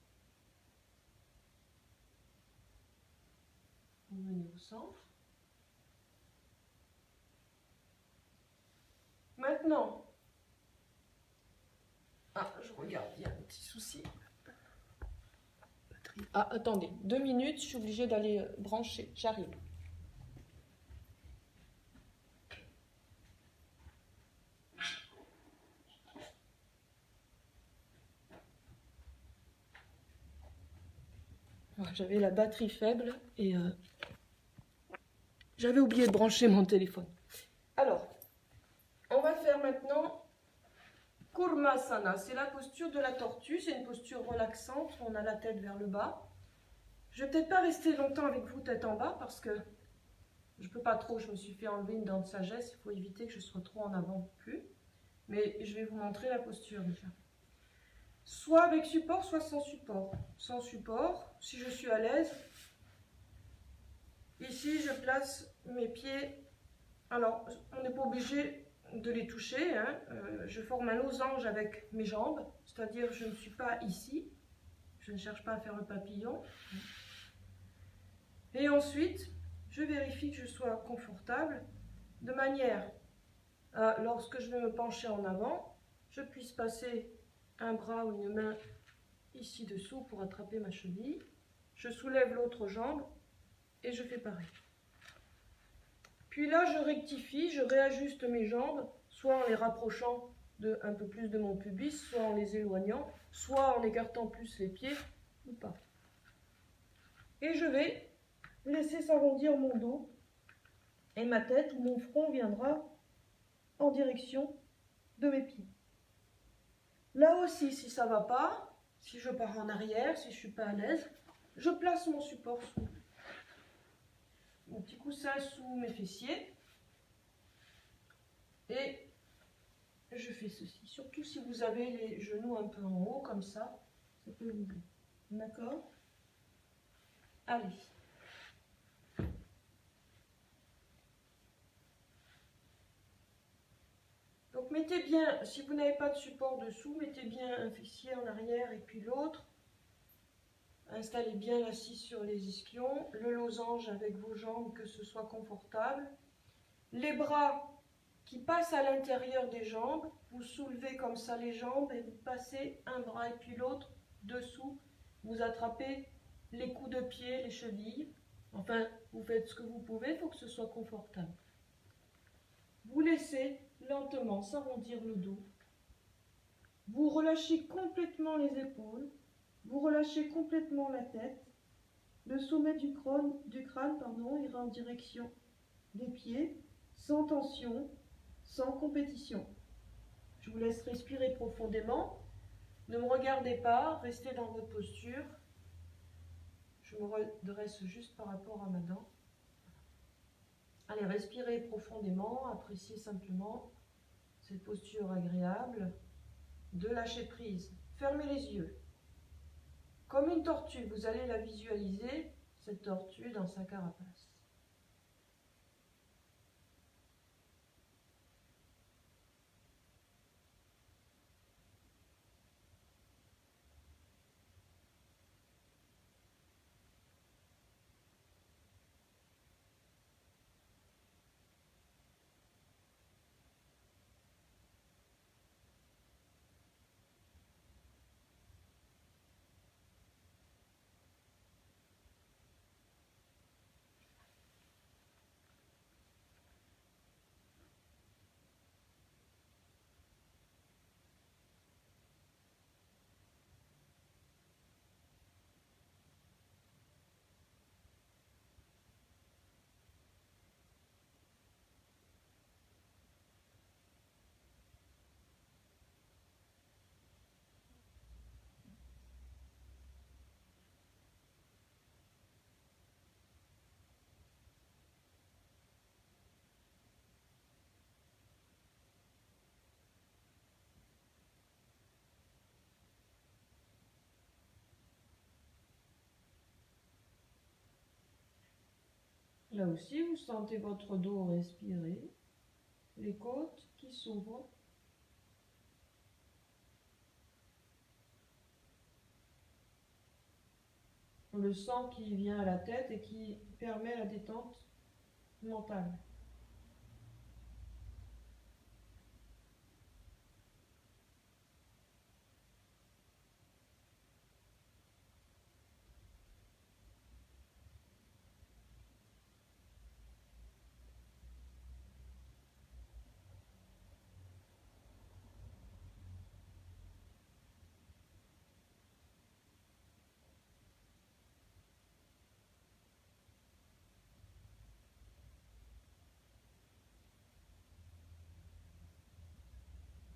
Vous venez au centre. Maintenant, je regarde, il y a un petit souci. Ah, attendez, 2 minutes, je suis obligée d'aller brancher, j'arrive. J'avais la batterie faible et j'avais oublié de brancher mon téléphone. Alors, on va faire maintenant Kurmasana. C'est la posture de la tortue, c'est une posture relaxante, on a la tête vers le bas. Je ne vais peut-être pas rester longtemps avec vous tête en bas parce que je ne peux pas trop, je me suis fait enlever une dent de sagesse, il faut éviter que je sois trop en avant non plus. Mais je vais vous montrer la posture déjà. Soit avec support, soit sans support. Sans support, si je suis à l'aise, ici je place mes pieds. Alors, on n'est pas obligé de les toucher, hein. Je forme un losange avec mes jambes, c'est-à-dire je ne suis pas ici, je ne cherche pas à faire le papillon. Et ensuite, je vérifie que je sois confortable, de manière à, lorsque je vais me pencher en avant, je puisse passer un bras ou une main ici dessous pour attraper ma cheville. Je soulève l'autre jambe et je fais pareil. Puis là, je rectifie, je réajuste mes jambes, soit en les rapprochant un peu plus de mon pubis, soit en les éloignant, soit en écartant plus les pieds ou pas. Et je vais laisser s'arrondir mon dos Et ma tête ou mon front viendra en direction de mes pieds. Là aussi, si ça ne va pas, si je pars en arrière, si je ne suis pas à l'aise, je place mon support sous. Mon petit coussin sous mes fessiers. Et je fais ceci. Surtout si vous avez les genoux un peu en haut, comme ça peut vous aider. D'accord? Allez. Donc mettez bien, si vous n'avez pas de support dessous, mettez bien un fessier en arrière et puis l'autre. Installez bien l'assise sur les ischions, le losange avec vos jambes, que ce soit confortable. Les bras qui passent à l'intérieur des jambes, vous soulevez comme ça les jambes et vous passez un bras et puis l'autre dessous. Vous attrapez les coups de pied, les chevilles. Enfin, vous faites ce que vous pouvez, il faut que ce soit confortable. Vous laissez lentement s'arrondir le dos. Vous relâchez complètement les épaules. Vous relâchez complètement la tête. Le sommet du crâne ira en direction des pieds, sans tension, sans compétition. Je vous laisse respirer profondément. Ne me regardez pas, restez dans votre posture. Je me redresse juste par rapport à ma dent. Allez, respirez profondément, appréciez simplement cette posture agréable de lâcher prise. Fermez les yeux. Comme une tortue, vous allez la visualiser, cette tortue dans sa carapace. Là aussi, vous sentez votre dos respirer, les côtes qui s'ouvrent. Le sang qui vient à la tête et qui permet la détente mentale.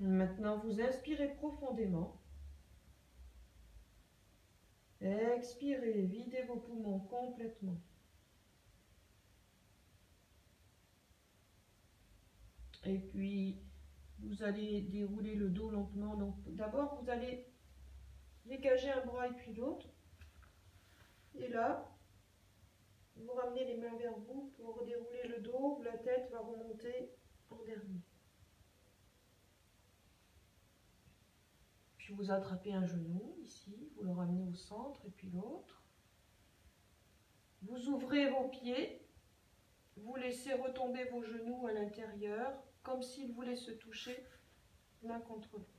Maintenant, vous inspirez profondément. Expirez, videz vos poumons complètement. Et puis, vous allez dérouler le dos lentement. Donc, d'abord, vous allez dégager un bras et puis l'autre. Et là, vous ramenez les mains vers vous pour dérouler le dos. La tête va remonter en dernier. Puis vous attrapez un genou ici, vous le ramenez au centre et puis l'autre. Vous ouvrez vos pieds, vous laissez retomber vos genoux à l'intérieur, comme s'ils voulaient se toucher l'un contre l'autre.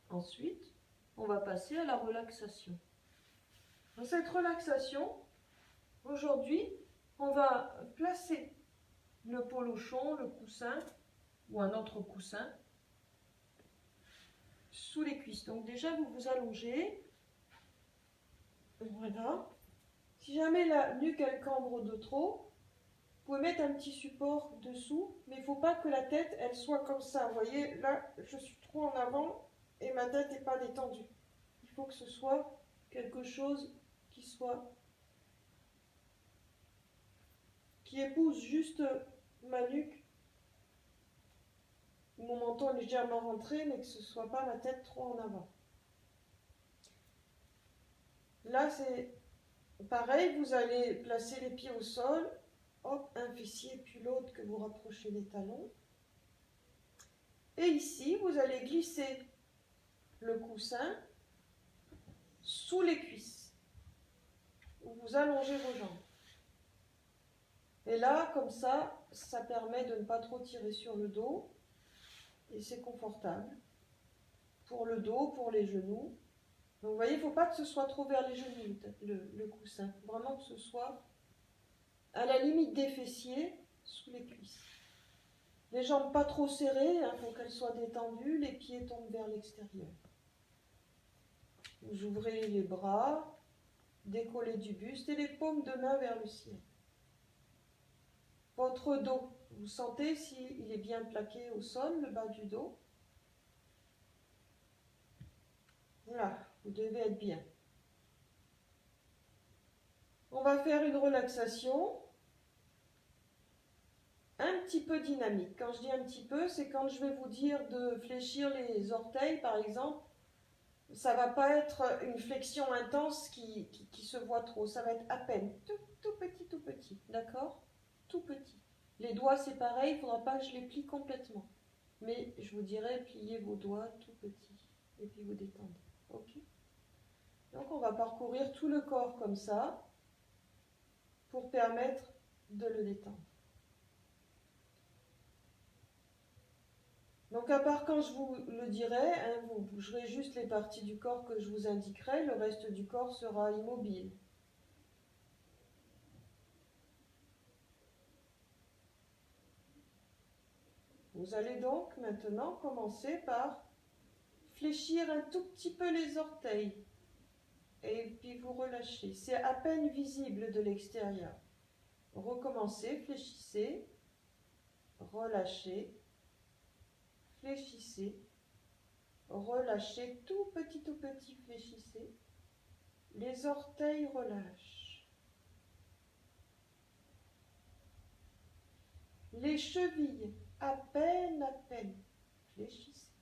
Ensuite, on va passer à la relaxation. Dans cette relaxation, aujourd'hui, on va placer le polochon, le coussin ou un autre coussin cuisses. Donc déjà, vous vous allongez. Voilà. Si jamais la nuque, elle cambre de trop, vous pouvez mettre un petit support dessous, mais il ne faut pas que la tête, elle soit comme ça. Vous voyez, là, je suis trop en avant et ma tête n'est pas détendue. Il faut que ce soit quelque chose qui épouse juste ma nuque, mon menton est légèrement rentré, mais que ce ne soit pas ma tête trop en avant. Là, c'est pareil, vous allez placer les pieds au sol, hop, un fessier puis l'autre que vous rapprochez les talons. Et ici, vous allez glisser le coussin sous les cuisses, où vous allongez vos jambes. Et là, comme ça permet de ne pas trop tirer sur le dos, et c'est confortable pour le dos, pour les genoux. Donc vous voyez, il ne faut pas que ce soit trop vers les genoux, le coussin. Il faut vraiment que ce soit à la limite des fessiers, sous les cuisses. Les jambes pas trop serrées, il faut qu'elles soient détendues, les pieds tombent vers l'extérieur. Vous ouvrez les bras, décollez du buste et les paumes de main vers le ciel. Votre dos, vous sentez s'il est bien plaqué au sol, le bas du dos. Voilà, vous devez être bien. On va faire une relaxation un petit peu dynamique. Quand je dis un petit peu, c'est quand je vais vous dire de fléchir les orteils, par exemple. Ça ne va pas être une flexion intense qui se voit trop. Ça va être à peine tout petit. D'accord? Tout petit. Les doigts, c'est pareil. Il ne faudra pas que je les plie complètement. Mais je vous dirais, pliez vos doigts tout petits. Et puis vous détendez. Ok? Donc on va parcourir tout le corps comme ça pour permettre de le détendre. Donc à part quand je vous le dirai, vous bougerez juste les parties du corps que je vous indiquerai, le reste du corps sera immobile. Vous allez donc maintenant commencer par fléchir un tout petit peu les orteils et puis vous relâchez. C'est à peine visible de l'extérieur. Recommencez, fléchissez, relâchez, fléchissez, relâchez, tout petit, fléchissez. Les orteils relâchent. Les chevilles, à peine, fléchissez,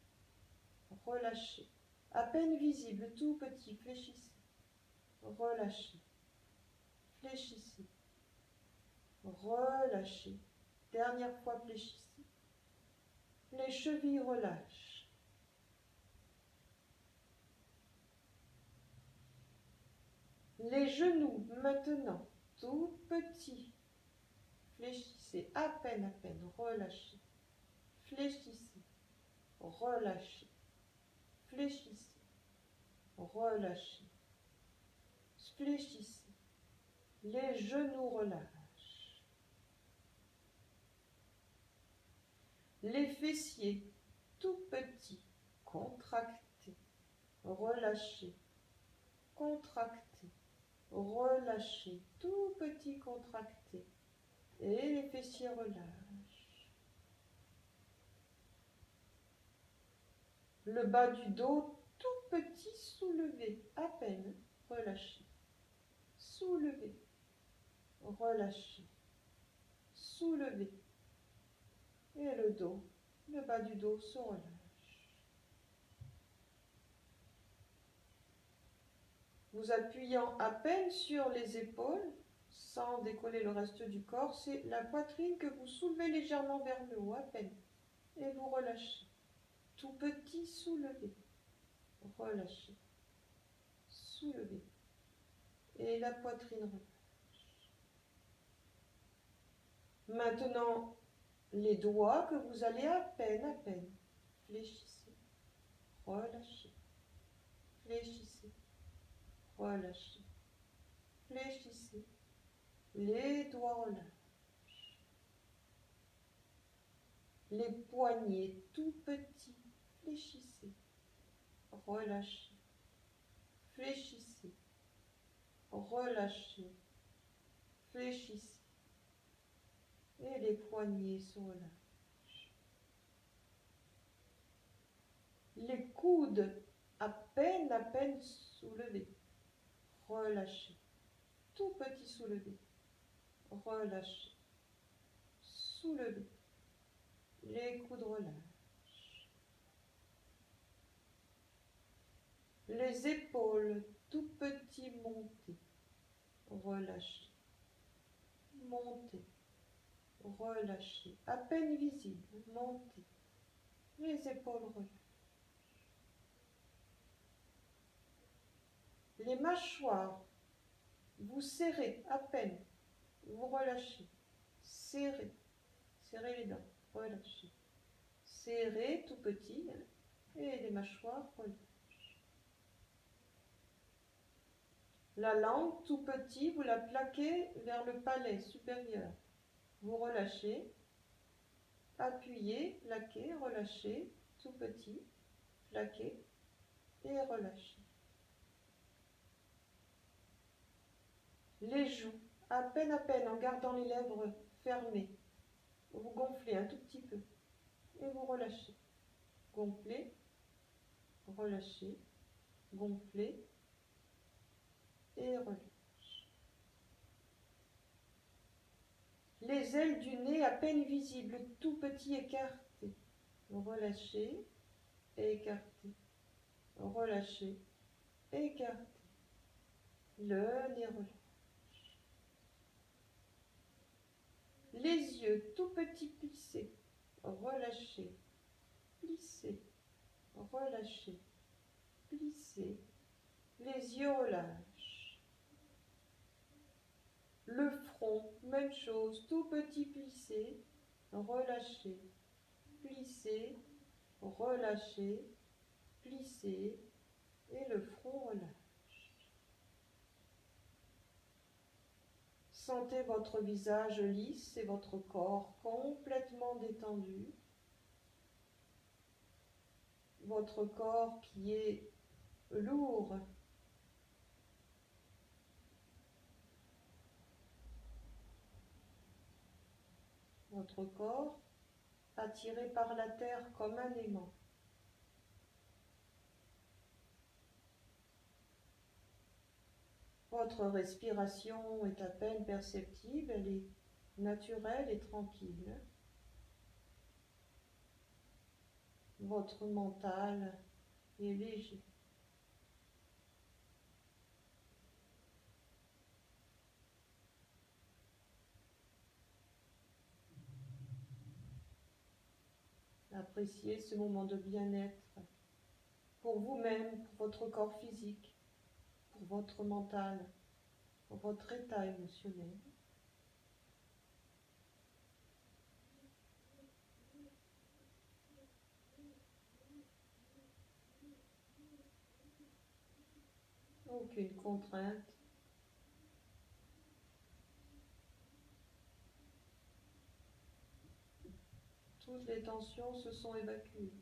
relâchez. À peine visible, tout petit, fléchissez, relâchez, fléchissez, relâchez. Dernière fois, fléchissez. Les chevilles relâchent. Les genoux, maintenant, tout petits. Fléchissez, à peine, relâchez. Fléchissez, relâchez. Fléchissez, relâchez. Fléchissez. Les genoux relâchent. Les fessiers, tout petits, contractés. Relâchez. Contractés. Relâchez, tout petit contracté. Et les fessiers relâchent. Le bas du dos, tout petit, soulevé, à peine, relâché. Soulevé, relâché, soulevé. Et le dos, le bas du dos se relâche. Vous appuyant à peine sur les épaules, sans décoller le reste du corps, c'est la poitrine que vous soulevez légèrement vers le haut, à peine. Et vous relâchez. Tout petit, soulevé. Relâchez. Soulevé. Et la poitrine relâche. Maintenant, les doigts que vous allez à peine. Fléchissez. Relâchez. Fléchissez. Relâchez. Fléchissez. Les doigts relâchent. Les poignets tout petits. Fléchissez. relâchez. Fléchissez, relâchez, fléchissez. Et les poignets se relâchent. Les coudes à peine soulevés. Relâchez. Tout petit soulevé. Relâchez. Soulevez. Les coudes relâchent. Les épaules tout petits montés. Relâchez. Montez. Relâchez. À peine visible. Montez. Les épaules relâchent. Les mâchoires, vous serrez à peine, vous relâchez, serrez, serrez les dents, relâchez, serrez tout petit, et les mâchoires relâchent. La langue tout petit, vous la plaquez vers le palais supérieur, vous relâchez, appuyez, plaquez, relâchez, tout petit, plaquez et relâchez. Les joues, à peine, en gardant les lèvres fermées. Vous gonflez un tout petit peu et vous relâchez. Gonflez, relâchez, gonflez et relâchez. Les ailes du nez à peine visibles, tout petit écarté. Relâchez, écartez, relâchez, écartez. Le nez relâche. Les yeux tout petits plissés, relâchez, plissez, relâchez, plissez, les yeux relâchent. Le front, même chose, tout petit plissé, relâchez, plissez, relâchez, plissez, et le front relâche. Sentez votre visage lisse et votre corps complètement détendu. Votre corps qui est lourd. Votre corps attiré par la terre comme un aimant. Votre respiration est à peine perceptible, elle est naturelle et tranquille. Votre mental est léger. Appréciez ce moment de bien-être pour vous-même, pour votre corps physique, pour votre mental, pour votre état émotionnel. Aucune contrainte. Toutes les tensions se sont évacuées.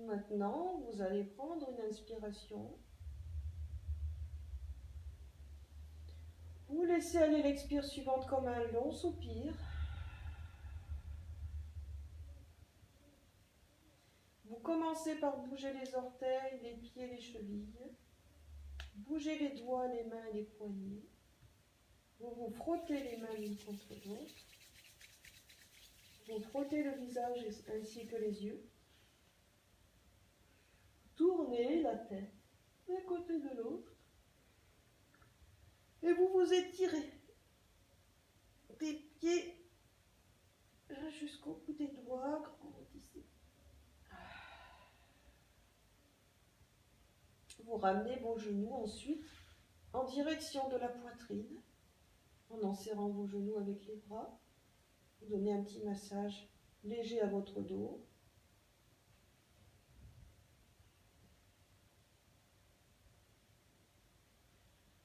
Maintenant, vous allez prendre une inspiration. Vous laissez aller l'expire suivante comme un long soupir. Vous commencez par bouger les orteils, les pieds, les chevilles. Bougez les doigts, les mains et les poignets. Vous vous frottez les mains l'une contre l'autre. Vous frottez le visage ainsi que les yeux. la tête d'un côté de l'autre. Et vous vous étirez des pieds jusqu'au bout des doigts, grandissez. Vous ramenez vos genoux ensuite en direction de la poitrine, en enserrant vos genoux avec les bras. Vous donnez un petit massage léger à votre dos.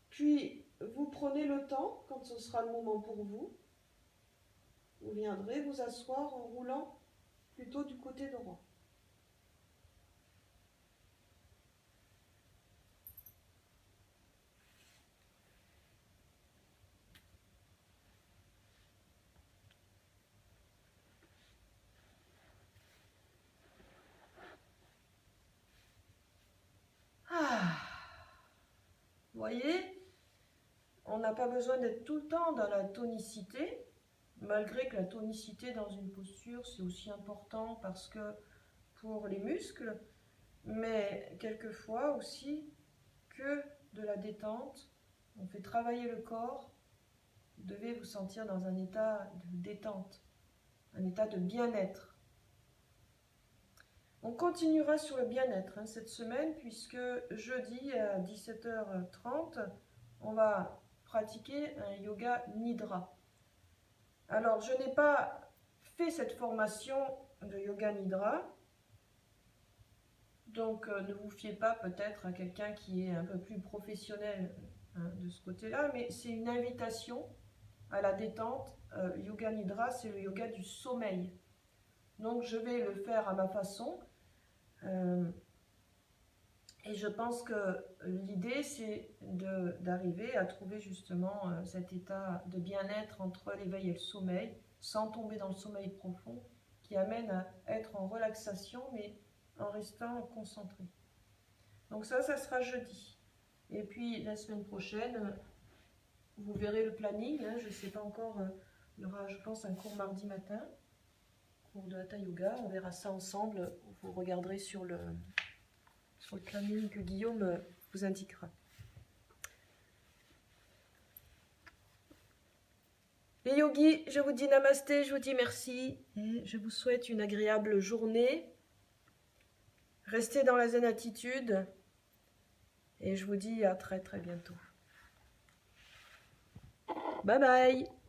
Puis, vous prenez le temps, quand ce sera le moment pour vous, vous viendrez vous asseoir en roulant plutôt du côté droit. Vous voyez, on n'a pas besoin d'être tout le temps dans la tonicité, malgré que la tonicité dans une posture, c'est aussi important parce que pour les muscles, mais quelquefois aussi que de la détente. On fait travailler le corps, vous devez vous sentir dans un état de détente, un état de bien-être. On continuera sur le bien-être cette semaine, puisque jeudi à 17h30, on va pratiquer un yoga nidra. Alors, je n'ai pas fait cette formation de yoga nidra, donc ne vous fiez pas peut-être à quelqu'un qui est un peu plus professionnel de ce côté-là, mais c'est une invitation à la détente. Yoga nidra, c'est le yoga du sommeil. Donc, je vais le faire à ma façon. Et je pense que l'idée, c'est d'arriver à trouver justement cet état de bien-être entre l'éveil et le sommeil, sans tomber dans le sommeil profond, qui amène à être en relaxation, mais en restant concentré. Donc ça sera jeudi. Et puis la semaine prochaine, vous verrez le planning, je ne sais pas encore, il y aura, je pense, un cours mardi matin, cours de Hatha Yoga, on verra ça ensemble, vous regarderez sur le planning que Guillaume vous indiquera. Les yogis, je vous dis namasté, je vous dis merci et je vous souhaite une agréable journée. Restez dans la zen attitude et je vous dis à très très bientôt. Bye bye.